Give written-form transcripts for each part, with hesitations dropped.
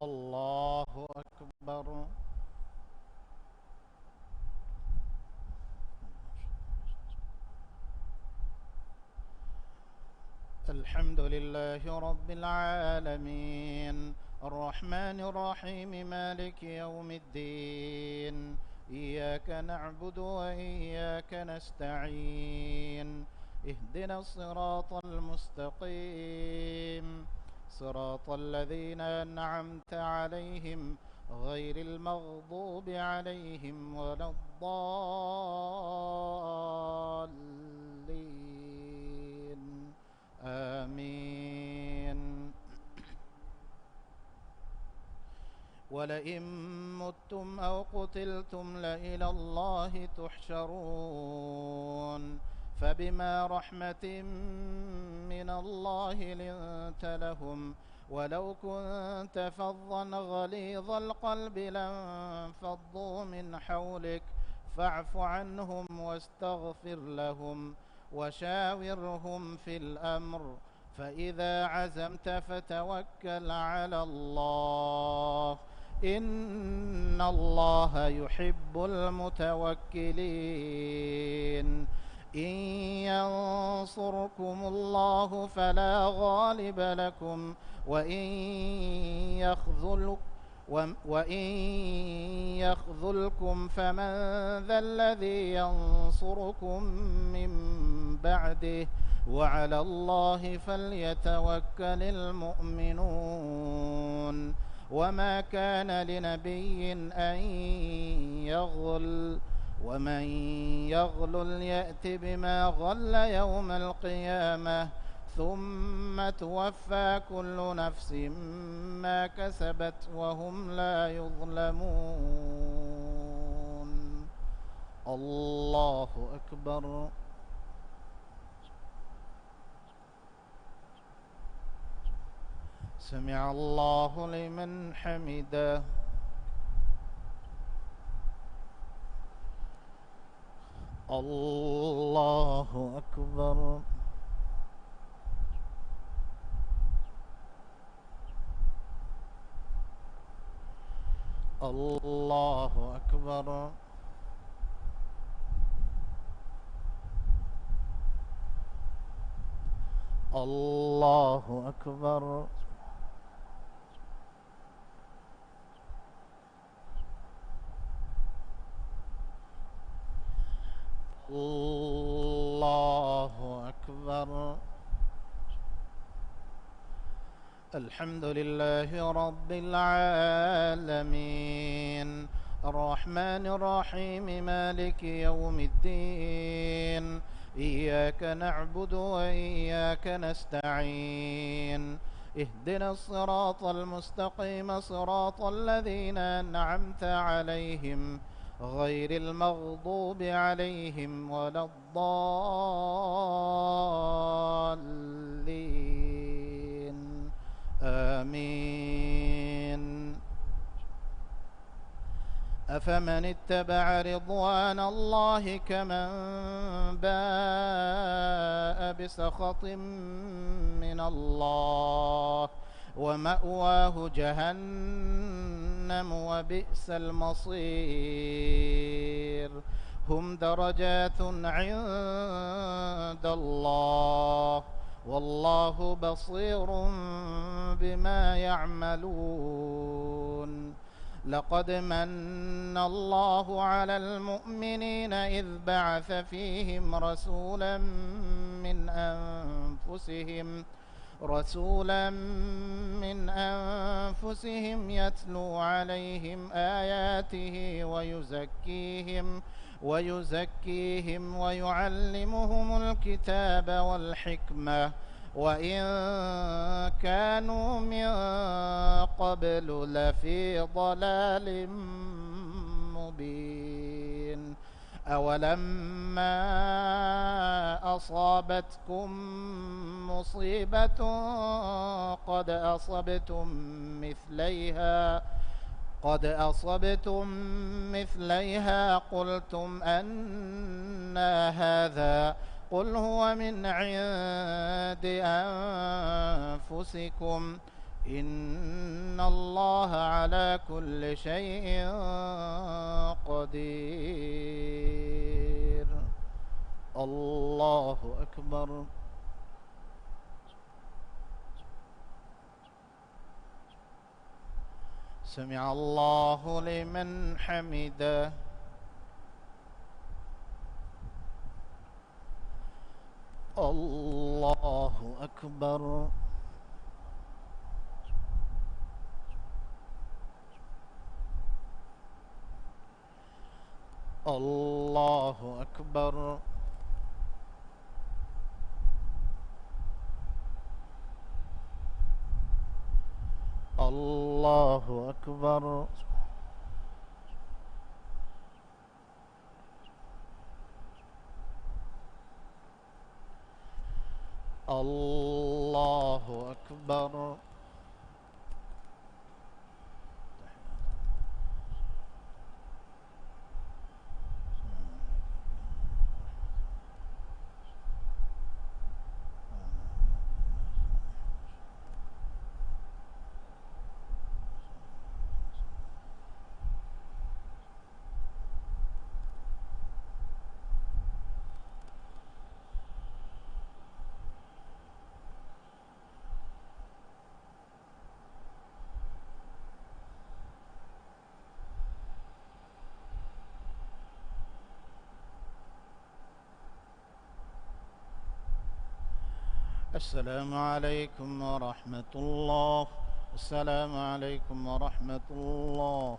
الله أكبر. الحمد لله رب العالمين، الرحمن الرحيم، مالك يوم الدين. إياك نعبد وإياك نستعين. اهدنا الصراط المستقيم، صراط الذين أنعمت عليهم غير المغضوب عليهم ولا الضالين. آمين. ولئن متم أو قتلتم لإلى الله تحشرون. فبما رحمة من الله لنت لهم، ولو كنت فظا غليظ القلب لانفضوا من حولك، فاعف عنهم واستغفر لهم وشاورهم في الأمر، فإذا عزمت فتوكل على الله، إن الله يحب المتوكلين. إن ينصركم الله فلا غالب لكم، وإن يخذلكم فمن ذا الذي ينصركم من بعده، وعلى الله فليتوكل المؤمنون. وما كان لنبي أن يغل، ومن يغلل يأت بما غل يوم القيامة، ثم توفى كل نفس ما كسبت وهم لا يظلمون. الله أكبر. سمع الله لمن حمده. الله أكبر. الله أكبر. الله أكبر. الله أكبر. الحمد لله رب العالمين، الرحمن الرحيم، مالك يوم الدين. إياك نعبد وإياك نستعين. اهدنا الصراط المستقيم، صراط الذين أنعمت عليهم غير المغضوب عليهم ولا الضالين. آمين. أفمن اتبع رضوان الله كمن باء بسخط من الله ومأواه جهنم وبئس المصير. هم درجات عند الله، والله بصير بما يعملون. لقد من الله على المؤمنين إذ بعث فيهم رسولا من أنفسهم يتلو عليهم آياته ويزكيهم ويعلمهم الكتاب والحكمة، وإن كانوا من قبل لفي ضلال مبين. أولما أصابتكم مصيبة قد أصبتم مثليها قلتم أنى هذا، قل هو من عند أنفسكم، إن الله على كل شيء قدير. الله أكبر. سمع الله لمن حمده. الله أكبر. الله أكبر. الله أكبر. الله أكبر. السلام عليكم ورحمة الله. السلام عليكم ورحمة الله.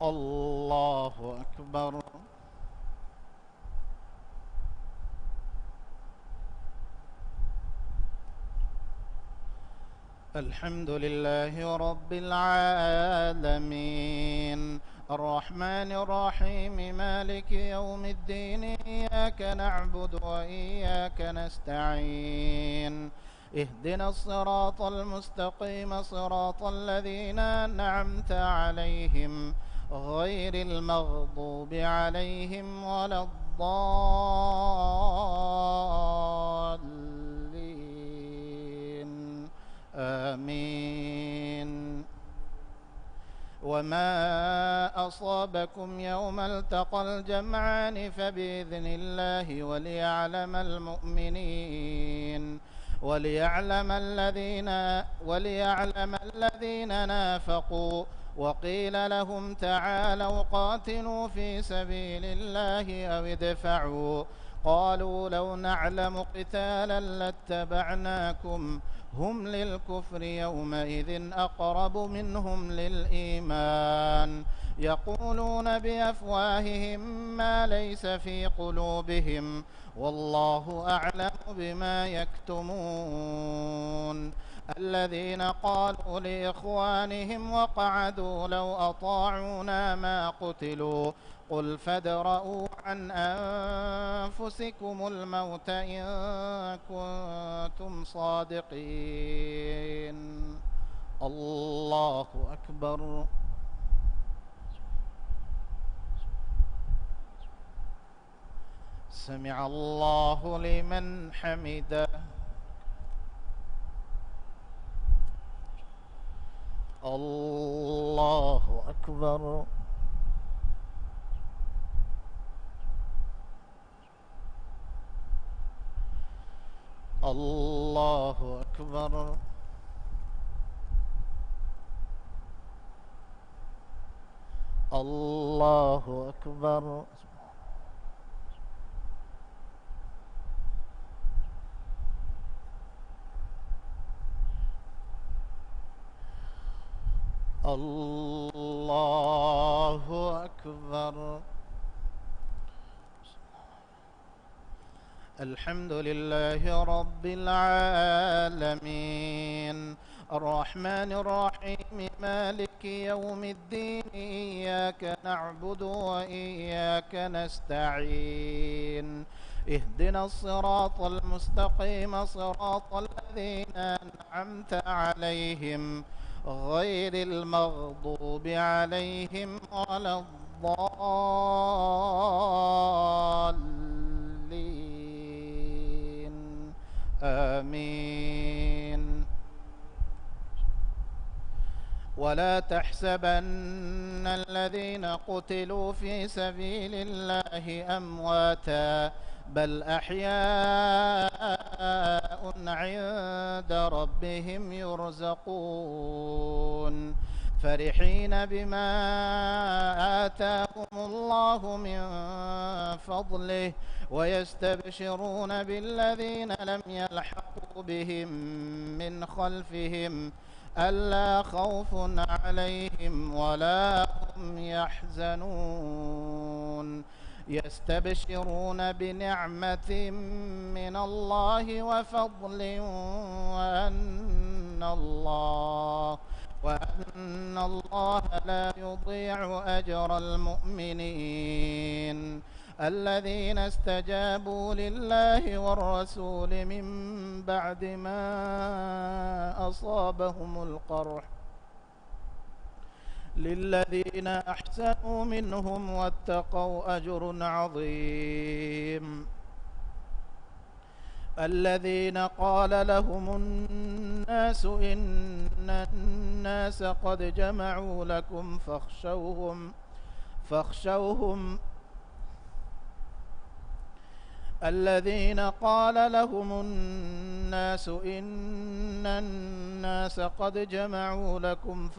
الله أكبر. الحمد لله رب العالمين، الرحمن الرحيم، مالك يوم الدين، إياك نعبد وإياك نستعين، اهدنا الصراط المستقيم، صراط الذين أنعمت عليهم غير المغضوب عليهم ولا الضالين، آمين. وما أصابكم يوم التقى الجمعان فبإذن الله وليعلم المؤمنين وليعلم الذين نافقوا، وقيل لهم تعالوا قاتلوا في سبيل الله أو ادفعوا، قالوا لو نعلم قتالا لاتبعناكم، هم للكفر يومئذ أقرب منهم للإيمان، يقولون بأفواههم ما ليس في قلوبهم، والله أعلم بما يكتمون. الذين قالوا لإخوانهم وقعدوا لو أطاعونا ما قتلوا، قل فادرءوا عن أنفسكم الموت إن كنتم صادقين. الله أكبر. سمع الله لمن حمده. الله أكبر. الله أكبر. الله أكبر. الله أكبر. الحمد لله رب العالمين، الرحمن الرحيم، مالك يوم الدين، إياك نعبد وإياك نستعين، اهدنا الصراط المستقيم، صراط الذين أنعمت عليهم غير المغضوب عليهم ولا الضالين. ولا تحسبن الذين قتلوا في سبيل الله أمواتا بل أحياء عند ربهم يرزقون فرحين بما آتاهم الله من فضله ويستبشرون بالذين لم يلحقوا بهم من خلفهم ألا خوف عليهم ولا هم يحزنون يستبشرون بنعمة من الله وفضل وأن الله لا يضيع أجر المؤمنين الذين استجابوا لله والرسول من بعد ما أصابهم القرح للذين أحسنوا منهم واتقوا أجر عظيم الذين قال لهم الناس إن الناس قد جمعوا لكم فاخشوهم الذين قال لهم الناس إن الناس قد جمعوا لكم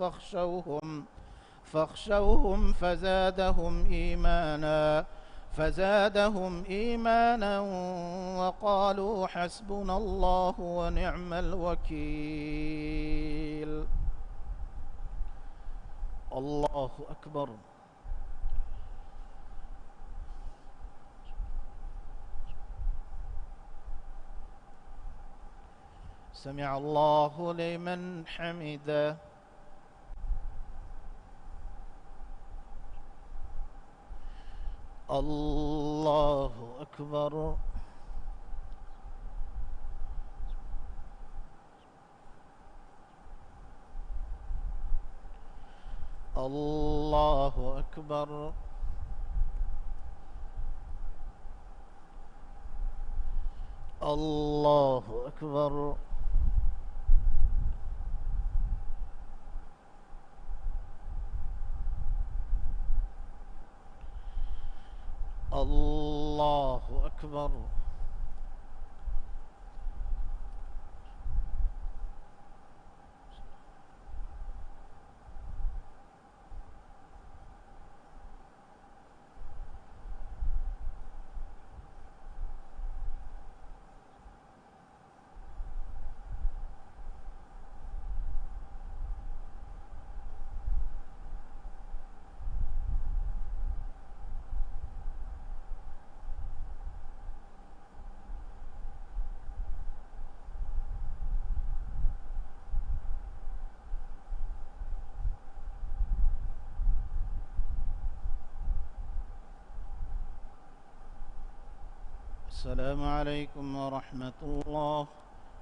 فاخشوهم فزادهم إيمانا وقالوا حسبنا الله ونعم الوكيل. الله أكبر. سمع الله لمن حمده. الله أكبر. الله أكبر. الله أكبر. الله أكبر. السلام عليكم ورحمة الله.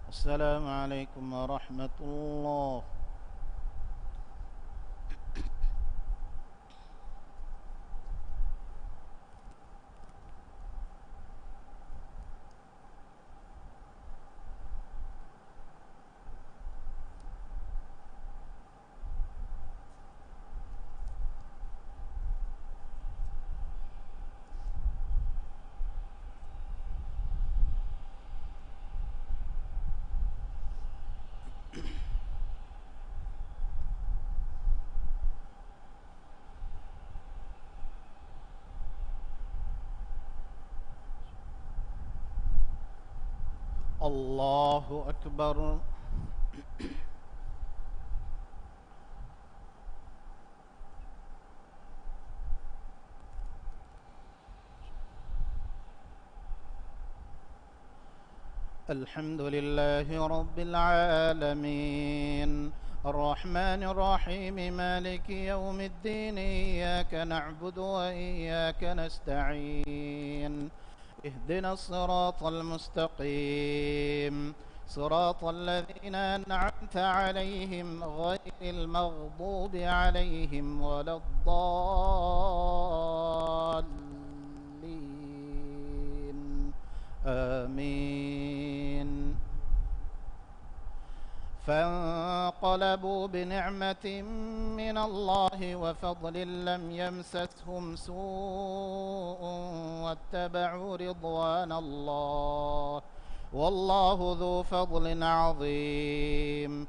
السلام عليكم ورحمة الله. الله أكبر. الحمد لله رب العالمين الرحمن الرحيم مالك يوم الدين إياك نعبد وإياك نستعين اهدنا الصراط المستقيم صراط الذين أنعمت عليهم غير المغضوب عليهم ولا الضالين آمين. فانقلبوا فانقلبوا بنعمة من الله وفضل لم يمسسهم سوء واتبعوا رضوان الله والله ذو فضل عظيم.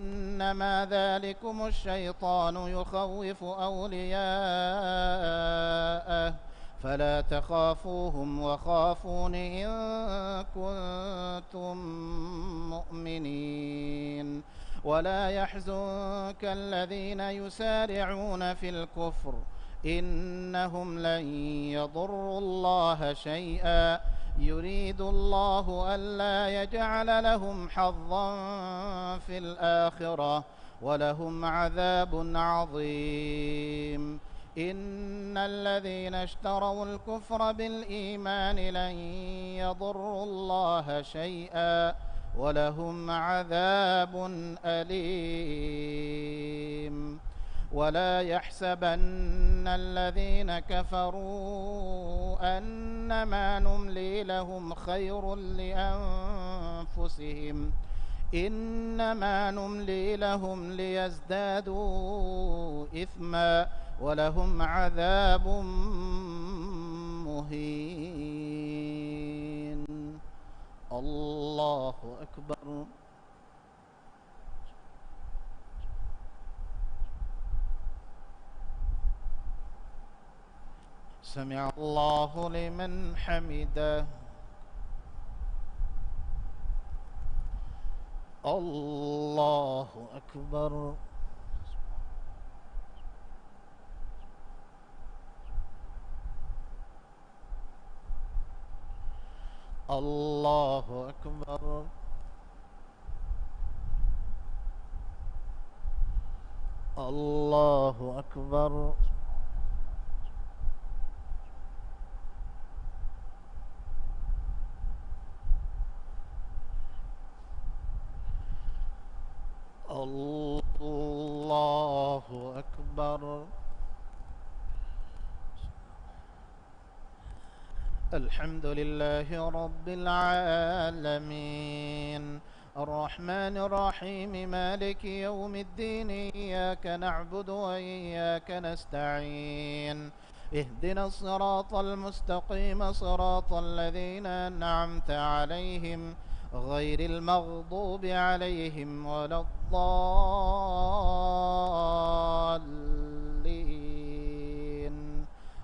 إنما ذلكم الشيطان يخوف أولياءه فلا تخافوهم وخافون إن كنتم مؤمنين. ولا يحزنك الذين يسارعون في الكفر إنهم لن يضروا الله شيئا يريد الله ألا يجعل لهم حظا في الآخرة ولهم عذاب عظيم. إن الذين اشتروا الكفر بالإيمان لن يضروا الله شيئا ولهم عذاب أليم. ولا يحسبن الذين كفروا أنما نملي لهم خير لأنفسهم إنما نملي لهم ليزدادوا إثما ولهم عذاب مهين. الله أكبر. سمع الله لمن حمده. الله أكبر. الله أكبر. الله أكبر. الله أكبر. الحمد لله رب العالمين الرحمن الرحيم مالك يوم الدين إياك نعبد وإياك نستعين اهدنا الصراط المستقيم صراط الذين أنعمت عليهم غير المغضوب عليهم ولا الضالين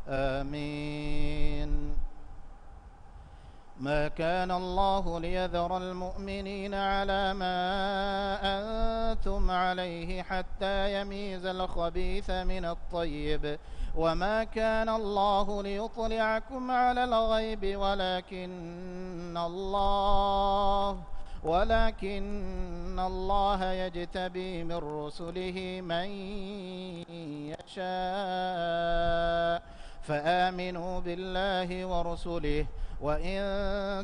آمين. ما كان الله ليذر المؤمنين على ما أنتم عليه حتى يميز الخبيث من الطيب وما كان الله ليطلعكم على الغيب ولكن الله يجتبي من رسله من يشاء فآمنوا بالله ورسله وإن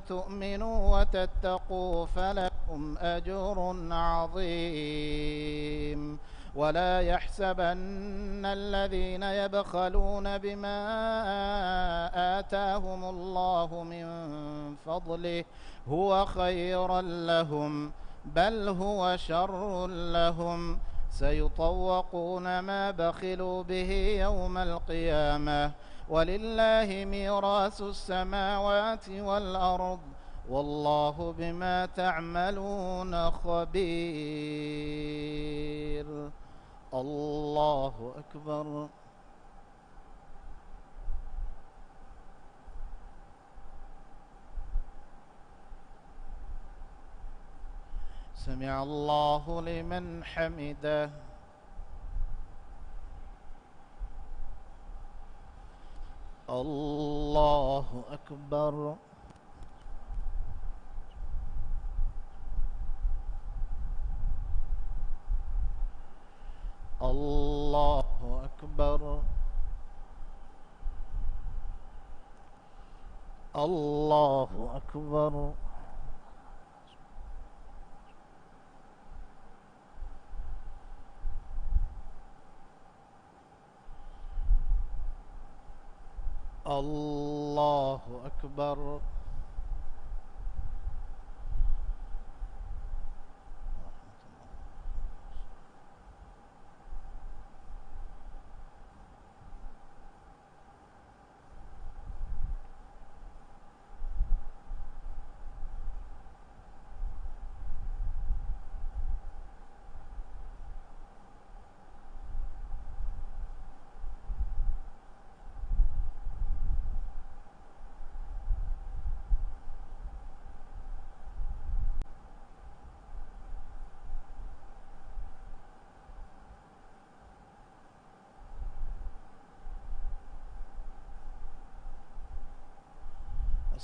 تؤمنوا وتتقوا فلكم أجر عظيم. ولا يحسبن الذين يبخلون بما آتاهم الله من فضله هو خيرا لهم بل هو شر لهم سيطوقون ما بخلوا به يوم القيامة ولله ميراث السماوات والأرض والله بما تعملون خبير. الله أكبر. سمع الله لمن حمده. الله أكبر. الله أكبر. الله أكبر. الله أكبر.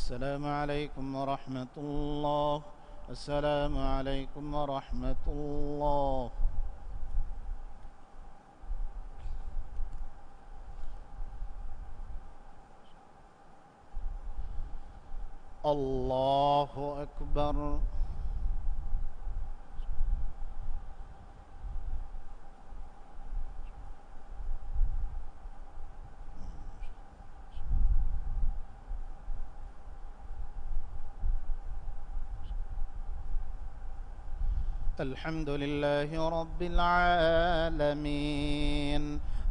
السلام عليكم ورحمة الله. السلام عليكم ورحمة الله. الله أكبر. الحمد لله رب العالمين،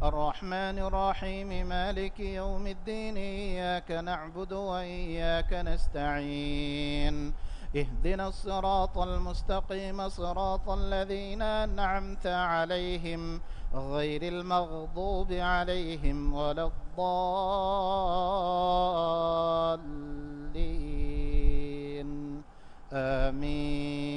الرحمن الرحيم، مالك يوم الدين، إياك نعبد وإياك نستعين، اهدنا الصراط المستقيم، صراط الذين أنعمت عليهم غير المغضوب عليهم ولا الضالين، آمين.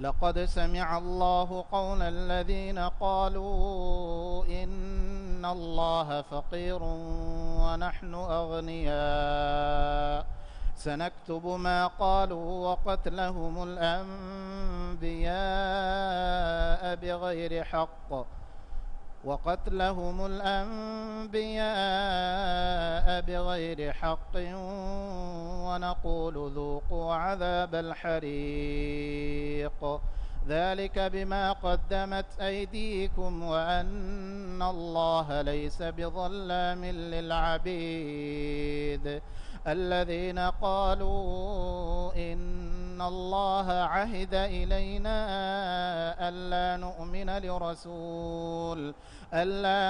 لقد سمع الله قول الذين قالوا إن الله فقير ونحن أغنياء، سنكتب ما قالوا وقتلهم الأنبياء بغير حق ونقول ذوقوا عذاب الحريق، ذلك بما قدمت أيديكم وأن الله ليس بظلام للعبيد. الذين قالوا إن الله عهد إلينا ألا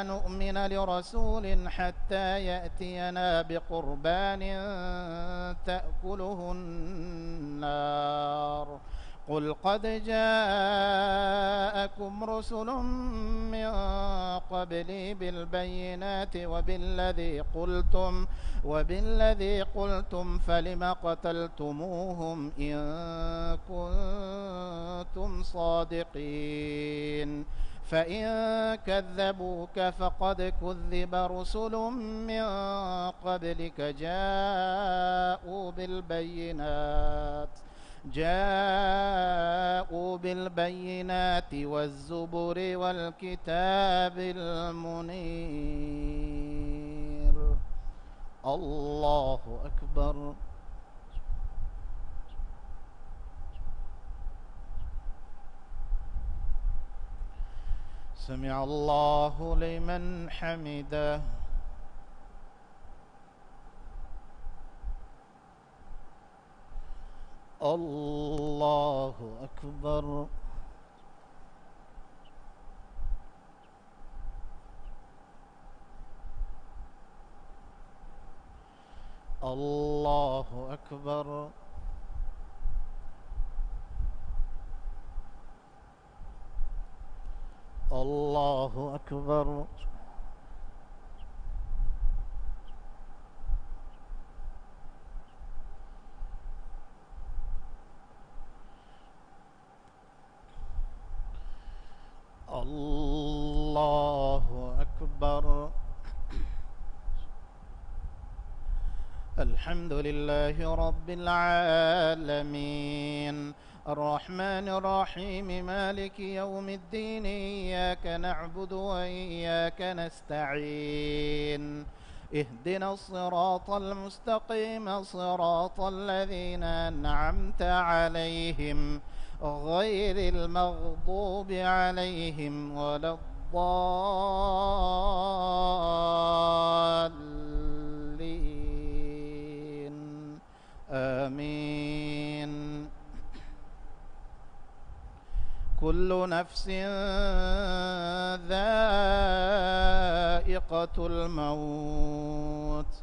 نؤمن لرسول حتى يأتينا بقربان تأكله النار، قل قد جاءكم رسل من قبلي بالبينات وبالذي قلتم فلم قتلتموهم إن كنتم صادقين، فإن كذبوك فقد كذب رسل من قبلك جاءوا بالبينات والزبر والكتاب المنير. الله أكبر. سمع الله لمن حمده. الله أكبر. الله أكبر. الله أكبر. الله أكبر. الحمد لله رب العالمين، الرحمن الرحيم، مالك يوم الدين، إياك نعبد وإياك نستعين، اهدنا الصراط المستقيم، صراط الذين أنعمت عليهم غير المغضوب عليهم ولا الضالين، آمين. كل نفس ذائقة الموت،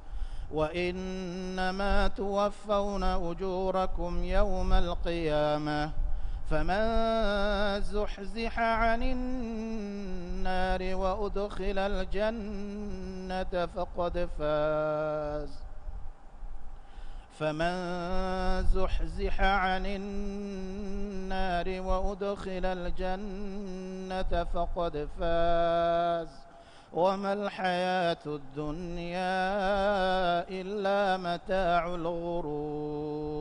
وإنما توفون أجوركم يوم القيامة، فمن زحزح عن النار وأدخل الجنة فقد فاز. فمن زحزح عن النار وأدخل الجنة فقد فاز، وما الحياة الدنيا إلا متاع الغرور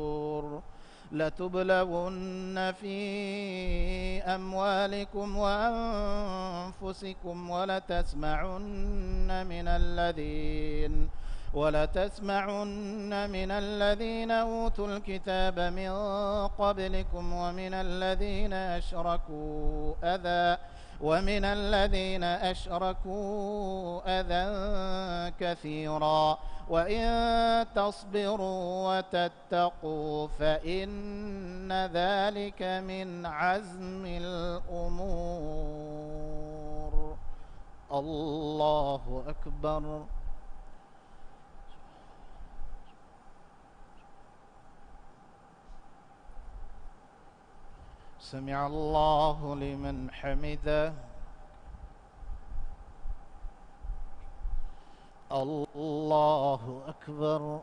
لتبلون في أموالكم وأنفسكم ولتسمعن من الذين أوتوا الكتاب من قبلكم ومن الذين أشركوا أذى كثيرا وإن تصبروا وتتقوا فإن ذلك من عزم الأمور. الله أكبر. سمع الله لمن حمده. الله أكبر.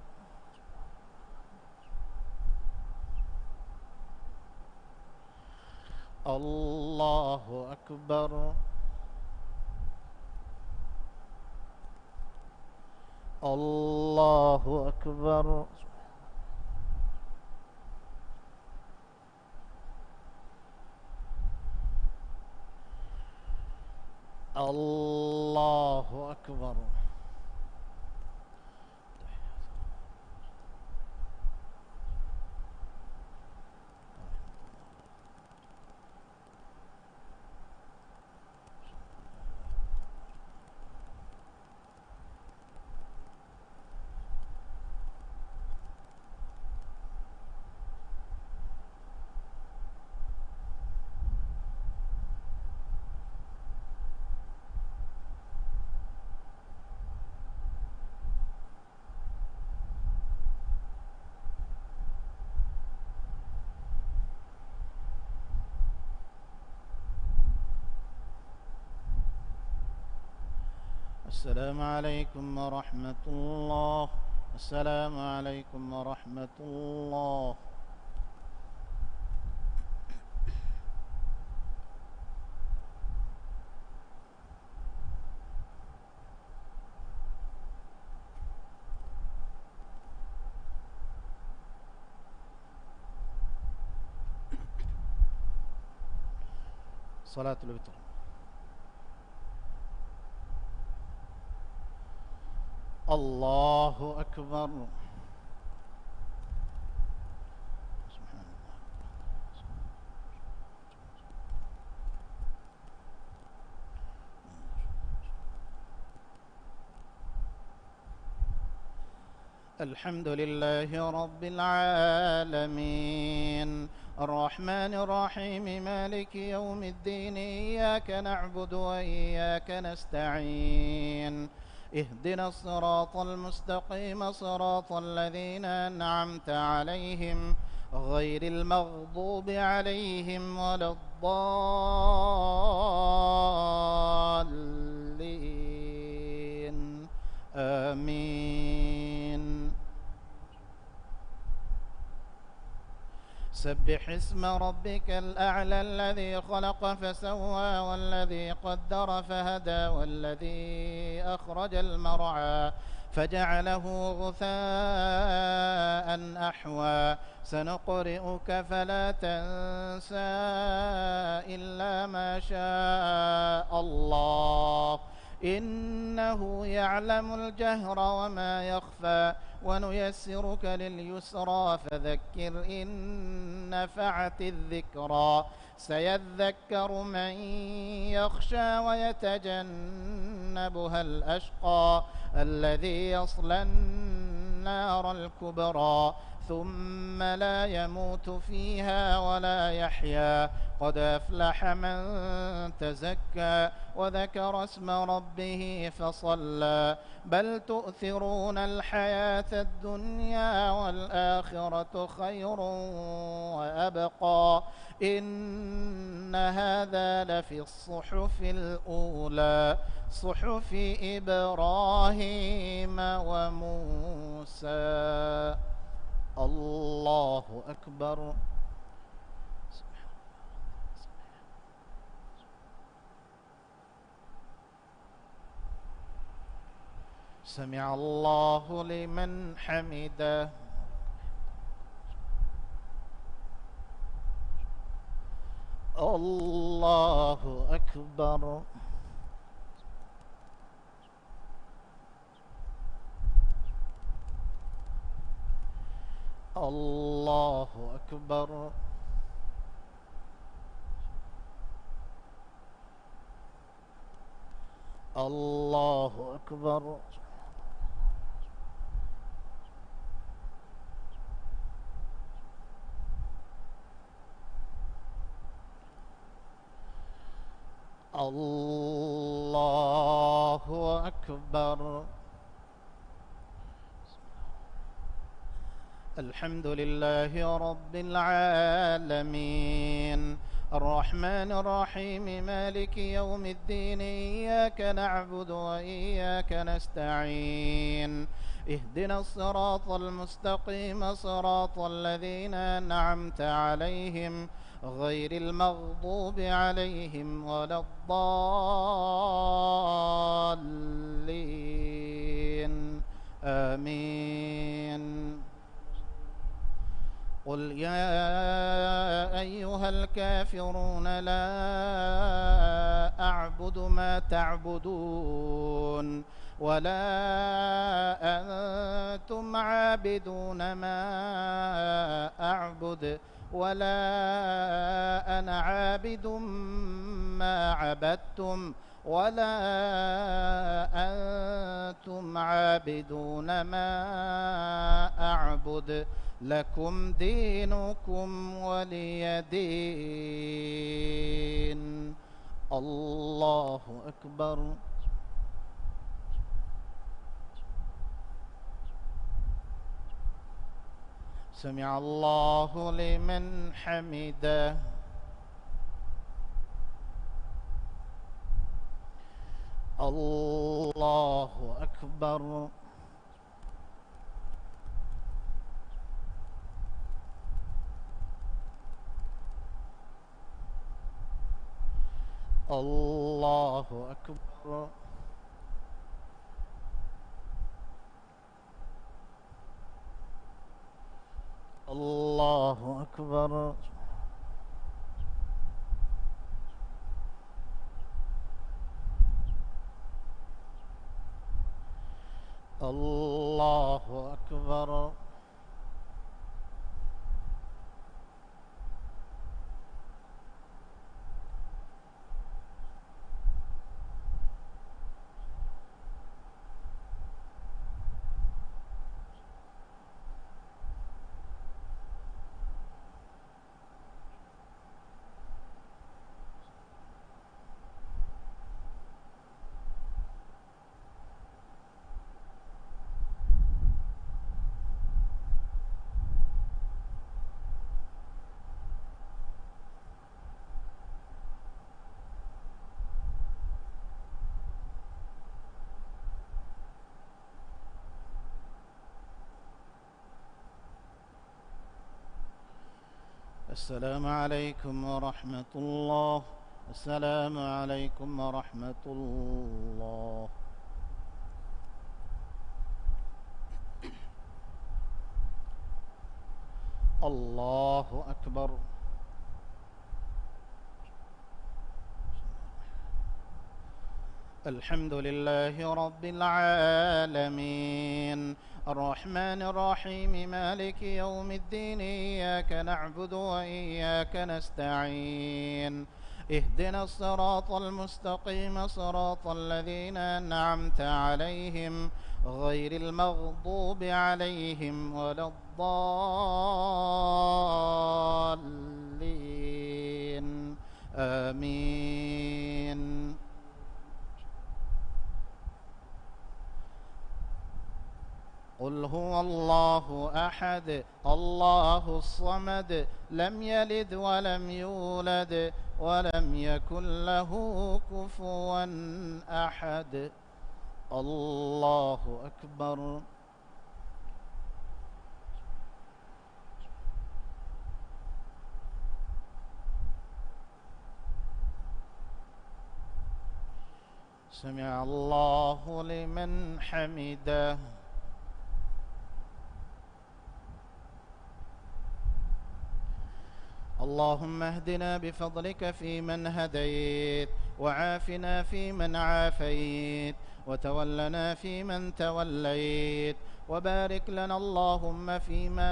الله أكبر. الله أكبر. الله أكبر. السلام عليكم ورحمة الله. السلام عليكم ورحمة الله. صلاة الوتر. الله أكبر. سبحان الله. الحمد لله رب العالمين الرحمن الرحيم مالك يوم الدين إياك نعبد وإياك نستعين اهدنا الصراط المستقيم صراط الذين أنعمت عليهم غير المغضوب عليهم ولا الضالين آمين. سبح اسم ربك الأعلى الذي خلق فسوى والذي قدر فهدى والذي أخرج المرعى فجعله غثاء أحوى سنقرئك فلا تنسى إلا ما شاء الله إنه يعلم الجهر وما يخفى ونيسرك لليسرى فذكر إن نفعت الذكرى سيذكر من يخشى ويتجنبها الأشقى الذي يصلى النار الكبرى ثم لا يموت فيها ولا يحيا قد أفلح من تزكى وذكر اسم ربه فصلى بل تؤثرون الحياة الدنيا والآخرة خير وأبقى إن هذا لفي الصحف الأولى صحف إبراهيم وموسى. الله أكبر. سبحان الله. الحمد لله رب العالمين الرحمن الرحيم مالك يوم الدين إياك نعبد وإياك نستعين اهدنا الصراط المستقيم صراط الذين أنعمت عليهم غير المغضوب عليهم ولا الضالين آمين. سمع الله لمن حمده. الله أكبر. الله أكبر. الله أكبر. الله أكبر. الحمد لله رب العالمين، الرحمن الرحيم، مالك يوم الدين، إياك نعبد وإياك نستعين، اهدنا الصراط المستقيم، صراط الذين أنعمت عليهم غير المغضوب عليهم ولا الضالين، آمين. قل يا أيها الكافرون لا أعبد ما تعبدون ولا أنتم عابدون ما أعبد ولا أنا عابد ما عبدتم ولا أنتم عابدون ما أعبد، لكم دينكم ولي دين. الله أكبر. سمع الله لمن حمده. الله أكبر. الله أكبر. الله أكبر. الله أكبر. السلام عليكم ورحمة الله. السلام عليكم ورحمة الله. الله أكبر. الحمد لله رب العالمين، الرحمن الرحيم، مالك يوم الدين، إياك نعبد وإياك نستعين، اهدنا الصراط المستقيم، صراط الذين أنعمت عليهم غير المغضوب عليهم ولا الضالين، آمين. قل هو الله أحد الله الصمد لم يلد ولم يولد ولم يكن له كفوا أحد. الله أكبر. سمع الله لمن حمده. اللهم اهدنا بفضلك فيمن هديت، وعافنا فيمن عافيت، وتولنا فيمن توليت، وبارك لنا اللهم فيما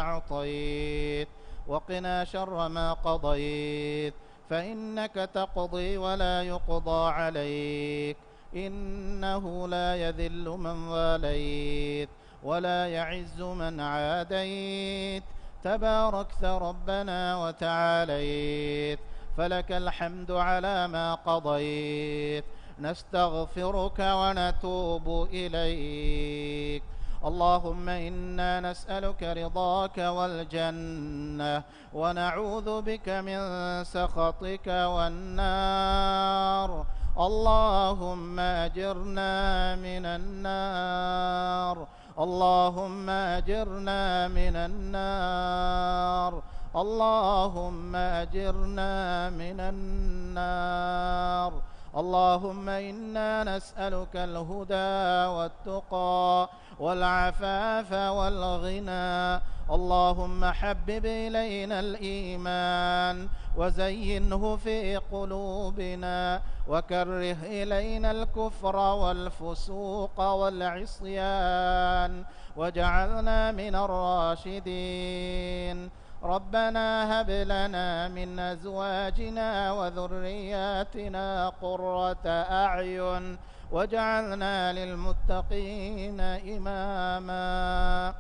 أعطيت، وقنا شر ما قضيت، فإنك تقضي ولا يقضى عليك، إنه لا يذل من واليت ولا يعز من عاديت، تباركت ربنا وتعاليت، فلك الحمد على ما قضيت، نستغفرك ونتوب إليك. اللهم إنا نسألك رضاك والجنة، ونعوذ بك من سخطك والنار. اللهم أجرنا من النار، اللهم أجرنا من النار، اللهم أجرنا من النار. اللهم إنا نسألك الهدى والتقى والعفاف والغنى. اللهم حبب إلينا الإيمان وزينه في قلوبنا، وكره إلينا الكفر والفسوق والعصيان، واجعلنا من الراشدين. ربنا هب لنا من أزواجنا وذرياتنا قرة أعين، واجعلنا للمتقين إماما.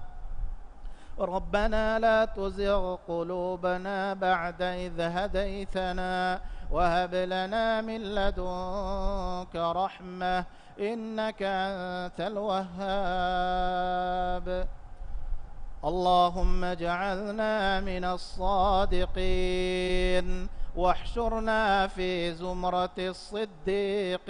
ربنا لا تزغ قلوبنا بعد إذ هديتنا، وهب لنا من لدنك رحمة، إنك أنت الوهاب. اللهم اجعلنا من الصادقين، واحشرنا في زمرة الصديقين.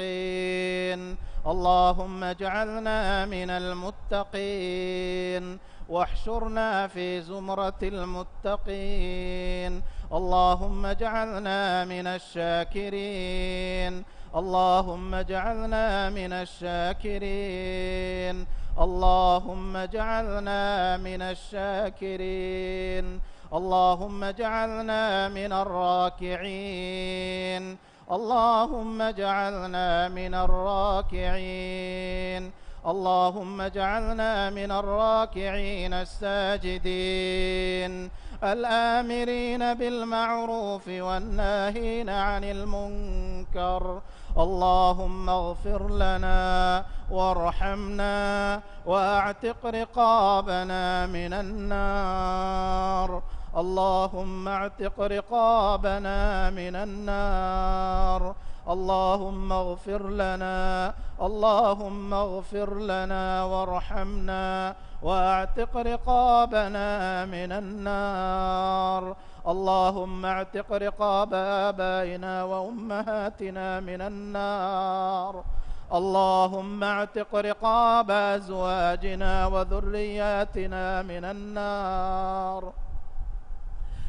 اللهم اجعلنا من المتقين، واحشرنا في زمرة المتقين. اللهم اجعلنا من الشاكرين، اللهم اجعلنا من الشاكرين، اللهم اجعلنا من الشاكرين. اللهم اجعلنا من الراكعين، اللهم اجعلنا من الراكعين، اللهم اجعلنا من الراكعين الساجدين الآمرين بالمعروف والناهين عن المنكر. اللهم اغفر لنا وارحمنا واعتق رقابنا من النار. اللهم اعتق رقابنا من النار. اللهم اغفر لنا، اللهم اغفر لنا وارحمنا واعتق رقابنا من النار. اللهم اعتق رقاب آبائنا وأمهاتنا من النار. اللهم اعتق رقاب أزواجنا وذرياتنا من النار.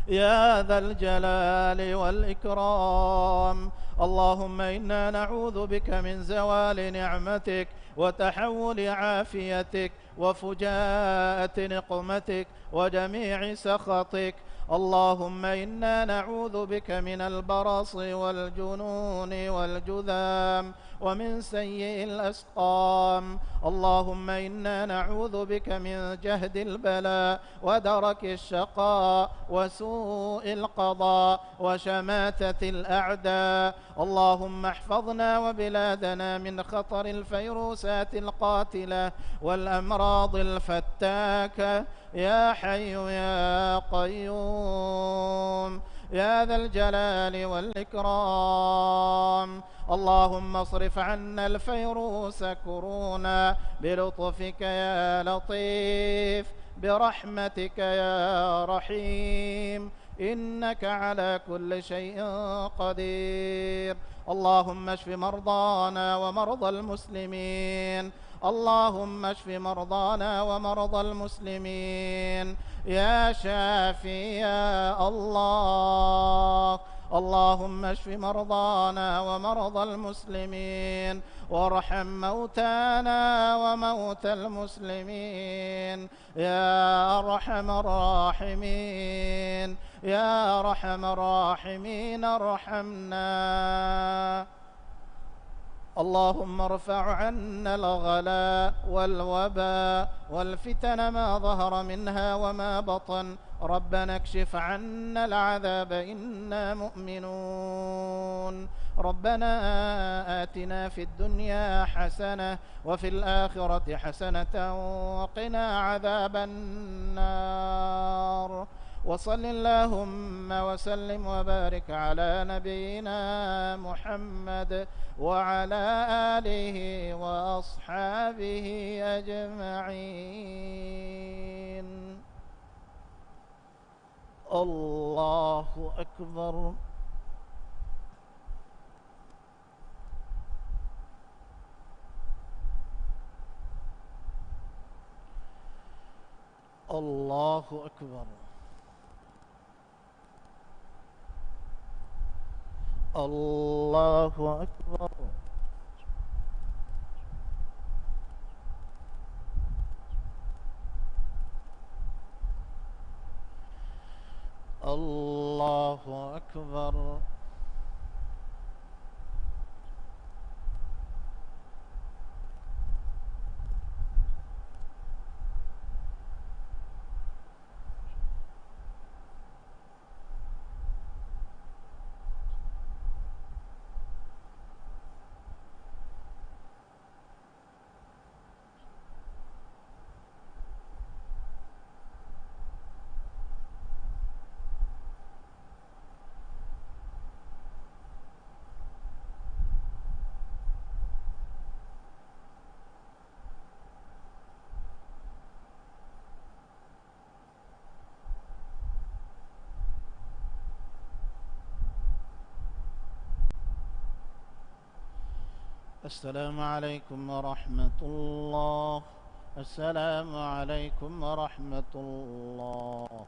يا ذا الجلال والإكرام. اللهم إنا نعوذ بك من زوال نعمتك وتحول عافيتك وفجاءة نقمتك وجميع سخطك. اللهم إنا نعوذ بك من البرص والجنون والجذام ومن سيء الأسقام. اللهم إنا نعوذ بك من جهد البلاء ودرك الشقاء وسوء القضاء وشماتة الأعداء. اللهم احفظنا وبلادنا من خطر الفيروسات القاتلة والأمراض الفتاكة، يا حي يا قيوم يا ذا الجلال والإكرام. اللهم اصرف عنا الفيروس كورونا بلطفك يا لطيف، برحمتك يا رحيم، إنك على كل شيء قدير. اللهم اشف مرضانا ومرضى المسلمين، اللهم اشف مرضانا ومرضى المسلمين يا شافي يا الله. اللهم اشف مرضانا ومرضى المسلمين، وارحم موتانا وموتى المسلمين يا أرحم الراحمين. يا أرحم الراحمين ارحمنا. اللهم ارفع عنا الغلاء والوباء والفتن ما ظهر منها وما بطن. ربنا اكشف عنا العذاب إنا مؤمنون. ربنا آتنا في الدنيا حسنة وفي الآخرة حسنة وقنا عذاب النار. وصل اللهم وسلم وبارك على نبينا محمد وعلى آله وأصحابه أجمعين. الله أكبر. الله أكبر. الله أكبر. الله أكبر. السلام عليكم ورحمة الله. السلام عليكم ورحمة الله.